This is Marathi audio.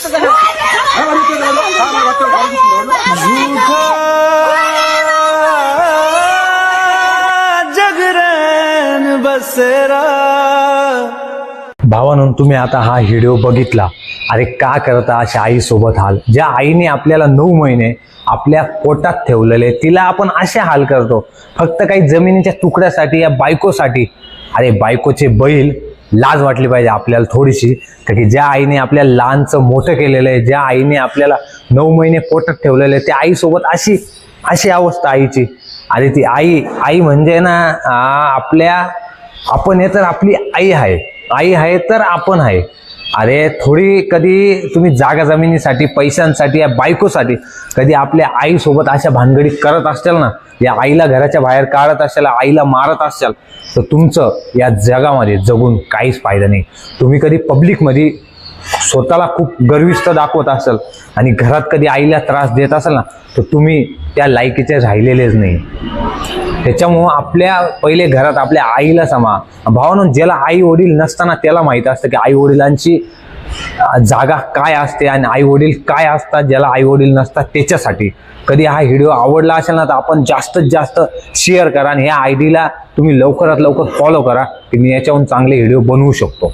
जगरण बसेरा। भावांनो, तुम्ही आता हा व्हिडिओ बघितला, अरे का करता अशा आई सोबत हाल? ज्या आईने आपल्याला 9 महिने आपल्या पोटात ठेवलेले, तिला आपण असे हाल करतो फक्त काही जमिनीच्या तुकड्यासाठी या बायकोसाठी? अरे बायकोचे बैल, लाज वाटली पाहिजे आपल्याला थोडीशी, की ज्या आईने आपल्याला लहानचं मोठं केलेलं आहे, ज्या आईने आपल्याला 9 महिने पोटात ठेवलेले, त्या आईसोबत अशी अवस्था आईची. अरे ती आई म्हणजे ना आपण हे तर आपली आई आहे तर आपण आहे. अरे थोडी कधी तुम्ही जागा जमिनीसाठी, पैशांसाठी, या बायकोसाठी कधी आपल्या आईसोबत अशा भानगडी करत असाल ना, या आईला घराच्या बाहेर काढत असाल, आईला मारत असाल, तर तुमचं या जगामध्ये जगून काहीच फायदा नाही. तुम्ही कधी पब्लिकमध्ये स्वतःला खूप गर्विष्ठ दाखवत असाल आणि घरात कधी आईला त्रास देत असाल ना, तर तुम्ही त्या लायकीचे राहिलेलेच नाही. त्याच्यामुळं आपल्या पहिले घरात आपल्या आईला समा. भावांनो, ज्याला आई वडील नसताना त्याला माहीत असतं की आई वडिलांची जागा काय असते आणि आई वडील काय असतात. ज्याला आई वडील नसतात त्याच्यासाठी कधी हा व्हिडिओ आवडला असेल ना, तर आपण जास्तीत जास्त शेअर करा आणि ह्या आयडीला तुम्ही लवकरात लवकर फॉलो करा की मी याच्याहून चांगले व्हिडिओ बनवू शकतो.